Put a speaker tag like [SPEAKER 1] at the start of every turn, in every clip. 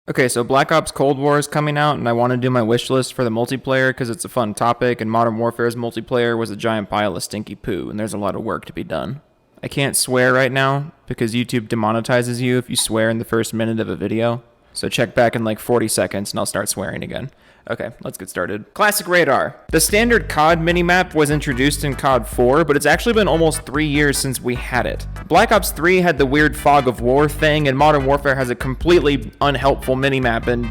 [SPEAKER 1] Okay, so Black Ops Cold War is coming out, and I want to do my wish list for the multiplayer because it's a fun topic, and Modern Warfare's multiplayer was a giant pile of stinky poo, and there's a lot of work to be done. I can't swear right now because YouTube demonetizes you if you swear in the first minute of a video, so check back in like 40 seconds and I'll start swearing again. Okay, let's get started. Classic radar. The standard COD minimap was introduced in COD 4, but it's actually been almost 3 years since we had it. Black Ops 3 had the weird fog of war thing, and Modern Warfare has a completely unhelpful minimap, and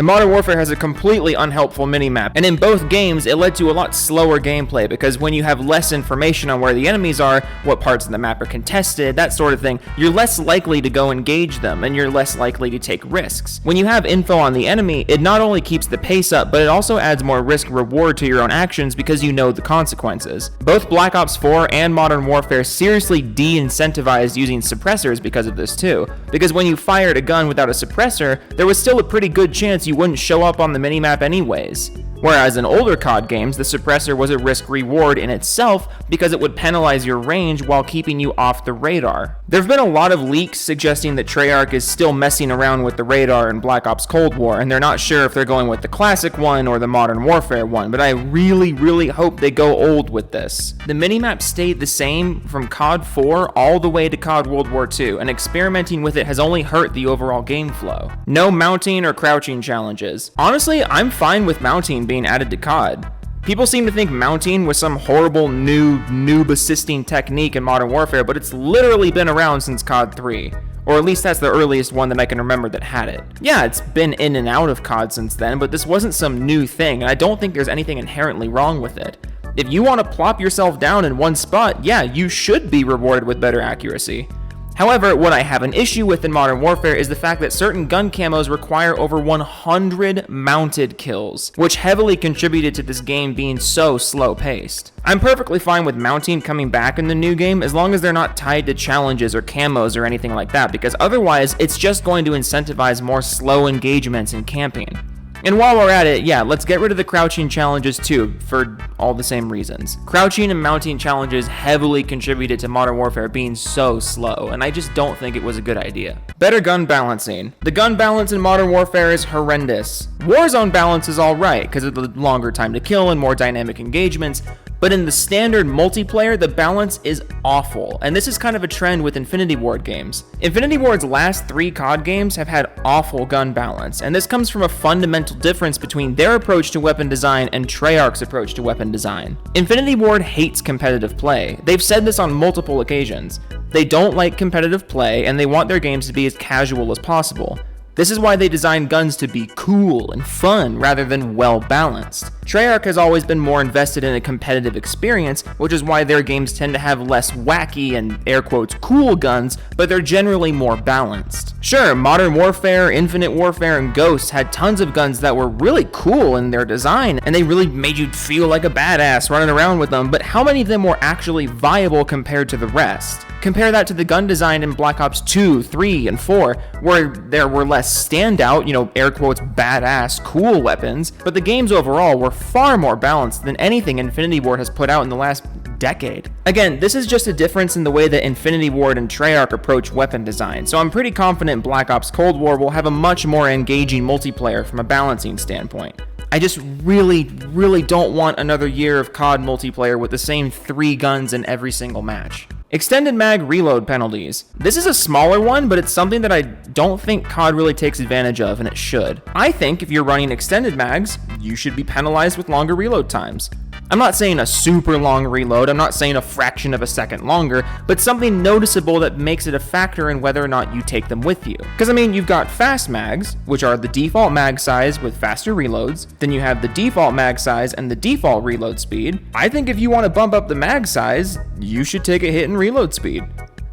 [SPEAKER 1] Modern Warfare has a completely unhelpful minimap, and in both games, it led to a lot slower gameplay, because when you have less information on where the enemies are, what parts of the map are contested, that sort of thing, you're less likely to go engage them, and you're less likely to take risks. When you have info on the enemy, it not only keeps the pace up, but it also adds more risk-reward to your own actions because you know the consequences. Both Black Ops 4 and Modern Warfare seriously de-incentivized using suppressors because of this too, because when you fired a gun without a suppressor, there was still a pretty good chance you wouldn't show up on the minimap anyways. Whereas in older COD games, the suppressor was a risk-reward in itself because it would penalize your range while keeping you off the radar. There have been a lot of leaks suggesting that Treyarch is still messing around with the radar in Black Ops Cold War, and they're not sure if they're going with the classic one or the Modern Warfare one, but I really hope they go old with this. The minimap stayed the same from COD 4 all the way to COD World War II, and experimenting with it has only hurt the overall game flow. No mounting or crouching challenges. Honestly, I'm fine with mounting being added to COD. People seem to think mounting was some horrible new noob assisting technique in Modern Warfare, but it's literally been around since COD 3. Or at least that's the earliest one that I can remember that had it. Yeah, it's been in and out of COD since then, but this wasn't some new thing, and I don't think there's anything inherently wrong with it. If you want to plop yourself down in one spot, yeah, you should be rewarded with better accuracy. However, what I have an issue with in Modern Warfare is the fact that certain gun camos require over 100 mounted kills, which heavily contributed to this game being so slow-paced. I'm perfectly fine with mounting coming back in the new game as long as they're not tied to challenges or camos or anything like that, because otherwise it's just going to incentivize more slow engagements and camping. And while we're at it, yeah, let's get rid of the crouching challenges too, for all the same reasons. Crouching and mounting challenges heavily contributed to Modern Warfare being so slow, and I just don't think it was a good idea. Better gun balancing. The gun balance in Modern Warfare is horrendous. Warzone balance is alright, because of the longer time to kill and more dynamic engagements, but in the standard multiplayer, the balance is awful, and this is kind of a trend with Infinity Ward games. Infinity Ward's last 3 COD games have had awful gun balance, and this comes from a fundamental difference between their approach to weapon design and Treyarch's approach to weapon design. Infinity Ward hates competitive play. They've said this on multiple occasions. They don't like competitive play, and they want their games to be as casual as possible. This is why they design guns to be cool and fun rather than well-balanced. Treyarch has always been more invested in a competitive experience, which is why their games tend to have less wacky and air quotes cool guns, but they're generally more balanced. Sure, Modern Warfare, Infinite Warfare, and Ghosts had tons of guns that were really cool in their design, and they really made you feel like a badass running around with them, but how many of them were actually viable compared to the rest? Compare that to the gun design in Black Ops 2, 3, and 4, where there were less standout, air quotes, badass, cool weapons, but the games overall were far more balanced than anything Infinity Ward has put out in the last decade. Again, this is just a difference in the way that Infinity Ward and Treyarch approach weapon design, so I'm pretty confident Black Ops Cold War will have a much more engaging multiplayer from a balancing standpoint. I just really don't want another year of COD multiplayer with the same 3 guns in every single match. Extended mag reload penalties. This is a smaller one, but it's something that I don't think COD really takes advantage of, and it should. I think if you're running extended mags, you should be penalized with longer reload times. I'm not saying a super long reload, I'm not saying a fraction of a second longer, but something noticeable that makes it a factor in whether or not you take them with you. Because you've got fast mags, which are the default mag size with faster reloads, then you have the default mag size and the default reload speed. I think if you want to bump up the mag size, you should take a hit in reload speed.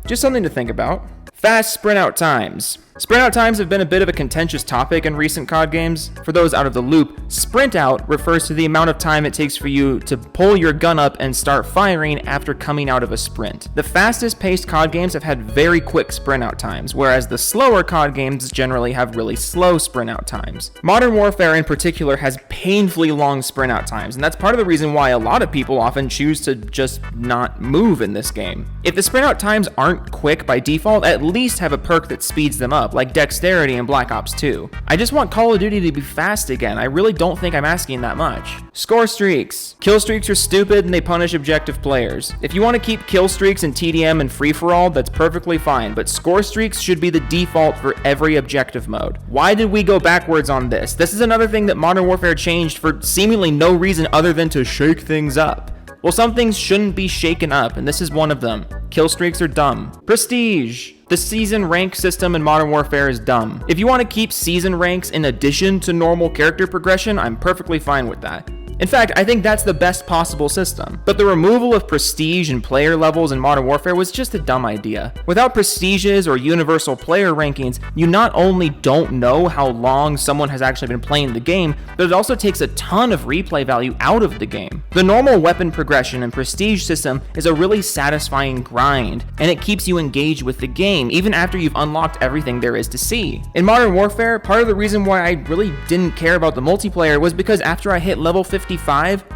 [SPEAKER 1] Just something to think about. Fast sprint out times. Sprint out times have been a bit of a contentious topic in recent COD games. For those out of the loop, sprint out refers to the amount of time it takes for you to pull your gun up and start firing after coming out of a sprint. The fastest paced COD games have had very quick sprint out times, whereas the slower COD games generally have really slow sprint out times. Modern Warfare in particular has painfully long sprint out times, and that's part of the reason why a lot of people often choose to just not move in this game. If the sprint out times aren't quick by default, at least have a perk that speeds them up, like Dexterity in Black Ops 2. I just want Call of Duty to be fast again. I really don't think I'm asking that much. Scorestreaks. Kill streaks are stupid and they punish objective players. If you want to keep kill streaks in TDM and free-for-all, that's perfectly fine, but Scorestreaks should be the default for every objective mode. Why did we go backwards on this? This is another thing that Modern Warfare changed for seemingly no reason other than to shake things up. Well, some things shouldn't be shaken up, and this is one of them. Kill streaks are dumb. Prestige. The season rank system in Modern Warfare is dumb. If you want to keep season ranks in addition to normal character progression, I'm perfectly fine with that. In fact, I think that's the best possible system. But the removal of prestige and player levels in Modern Warfare was just a dumb idea. Without prestiges or universal player rankings, you not only don't know how long someone has actually been playing the game, but it also takes a ton of replay value out of the game. The normal weapon progression and prestige system is a really satisfying grind, and it keeps you engaged with the game, even after you've unlocked everything there is to see. In Modern Warfare, part of the reason why I really didn't care about the multiplayer was because after I hit level 55,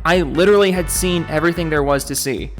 [SPEAKER 1] I literally had seen everything there was to see.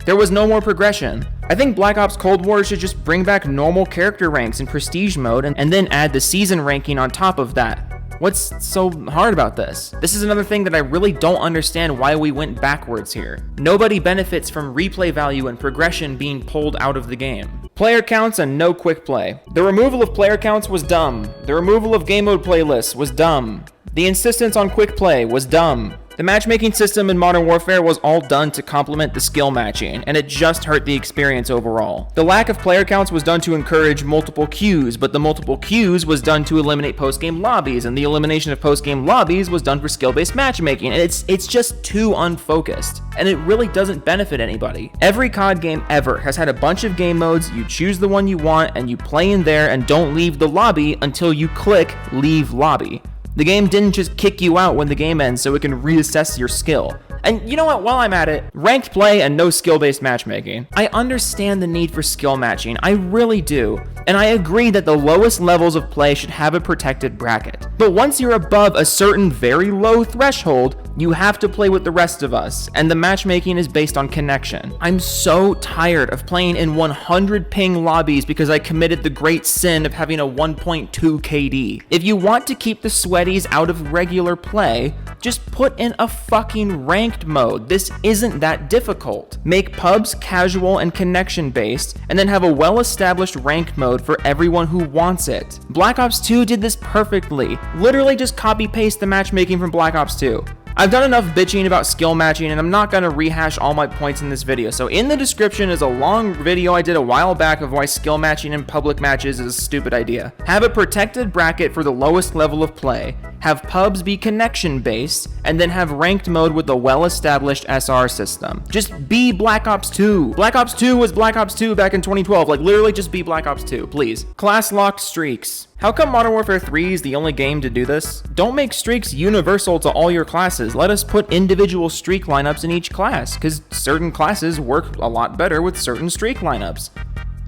[SPEAKER 1] There was no more progression. I think Black Ops Cold War should just bring back normal character ranks in prestige mode and then add the season ranking on top of that. What's so hard about this? This is another thing that I really don't understand why we went backwards here. Nobody benefits from replay value and progression being pulled out of the game. Player counts and no quick play. The removal of player counts was dumb. The removal of game mode playlists was dumb. The insistence on quick play was dumb. The matchmaking system in Modern Warfare was all done to complement the skill matching, and it just hurt the experience overall. The lack of player counts was done to encourage multiple queues, but the multiple queues was done to eliminate post-game lobbies, and the elimination of post-game lobbies was done for skill-based matchmaking, and it's just too unfocused, and it really doesn't benefit anybody. Every COD game ever has had a bunch of game modes. You choose the one you want, and you play in there and don't leave the lobby until you click Leave Lobby. The game didn't just kick you out when the game ends so it can reassess your skill. And you know what, while I'm at it, ranked play and no skill-based matchmaking. I understand the need for skill matching, I really do. And I agree that the lowest levels of play should have a protected bracket. But once you're above a certain very low threshold, you have to play with the rest of us, and the matchmaking is based on connection. I'm so tired of playing in 100 ping lobbies because I committed the great sin of having a 1.2 KD. If you want to keep the sweaties out of regular play, just put in a fucking ranked mode. This isn't that difficult. Make pubs casual and connection based, and then have a well-established ranked mode for everyone who wants it. Black Ops 2 did this perfectly. Literally just copy-paste the matchmaking from Black Ops 2. I've done enough bitching about skill matching, and I'm not going to rehash all my points in this video, so in the description is a long video I did a while back of why skill matching in public matches is a stupid idea. Have a protected bracket for the lowest level of play, have pubs be connection based, and then have ranked mode with a well-established SR system. Just be Black Ops 2. Black Ops 2 was Black Ops 2 back in 2012, like literally just be Black Ops 2, please. Class locked streaks. How come Modern Warfare 3 is the only game to do this? Don't make streaks universal to all your classes. Let us put individual streak lineups in each class, because certain classes work a lot better with certain streak lineups.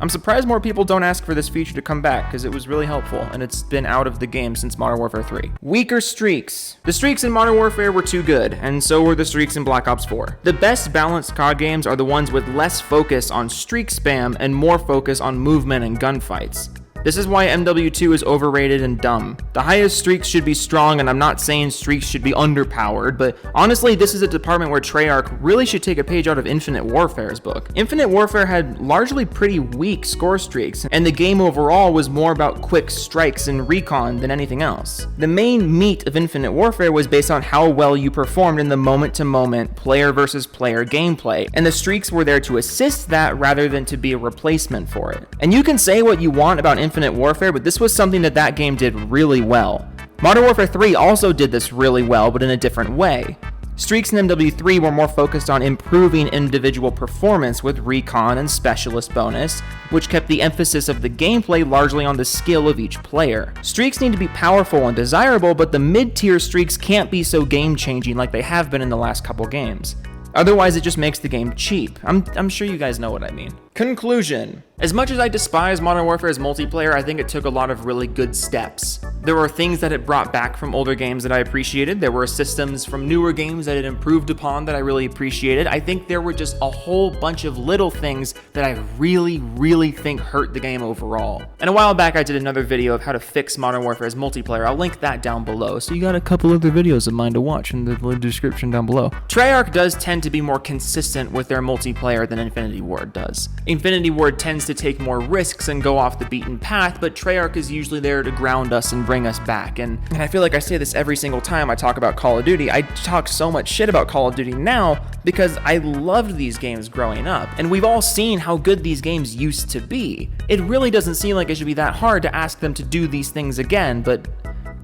[SPEAKER 1] I'm surprised more people don't ask for this feature to come back, because it was really helpful, and it's been out of the game since Modern Warfare 3. Weaker streaks. The streaks in Modern Warfare were too good, and so were the streaks in Black Ops 4. The best balanced COD games are the ones with less focus on streak spam and more focus on movement and gunfights. This is why MW2 is overrated and dumb. The highest streaks should be strong, and I'm not saying streaks should be underpowered, but honestly, this is a department where Treyarch really should take a page out of Infinite Warfare's book. Infinite Warfare had largely pretty weak score streaks, and the game overall was more about quick strikes and recon than anything else. The main meat of Infinite Warfare was based on how well you performed in the moment-to-moment, player versus player gameplay, and the streaks were there to assist that rather than to be a replacement for it. And you can say what you want about Infinite Warfare, but this was something that game did really well. Modern Warfare 3 also did this really well, but in a different way. Streaks in MW3 were more focused on improving individual performance with recon and specialist bonus, which kept the emphasis of the gameplay largely on the skill of each player. Streaks need to be powerful and desirable, but the mid-tier streaks can't be so game-changing like they have been in the last couple games. Otherwise, it just makes the game cheap. I'm sure you guys know what I mean. Conclusion. As much as I despise Modern Warfare's multiplayer, I think it took a lot of really good steps. There were things that it brought back from older games that I appreciated. There were systems from newer games that it improved upon that I really appreciated. I think there were just a whole bunch of little things that I really think hurt the game overall. And a while back, I did another video of how to fix Modern Warfare's multiplayer. I'll link that down below, so you got a couple other videos of mine to watch in the description down below. Treyarch does tend to be more consistent with their multiplayer than Infinity Ward does. Infinity Ward tends to take more risks and go off the beaten path, but Treyarch is usually there to ground us and bring us back. And I feel like I say this every single time I talk about Call of Duty. I talk so much shit about Call of Duty now because I loved these games growing up, and we've all seen how good these games used to be. It really doesn't seem like it should be that hard to ask them to do these things again, but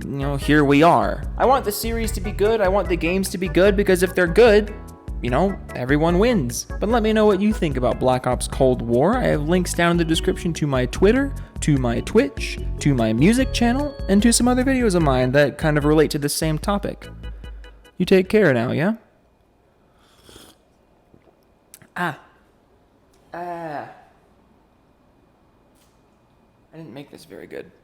[SPEAKER 1] you know, here we are. I want the series to be good, I want the games to be good, because if they're good, you know, everyone wins. But let me know what you think about Black Ops Cold War. I have links down in the description to my Twitter, to my Twitch, to my music channel, and to some other videos of mine that kind of relate to the same topic. You take care now, yeah? I didn't make this very good.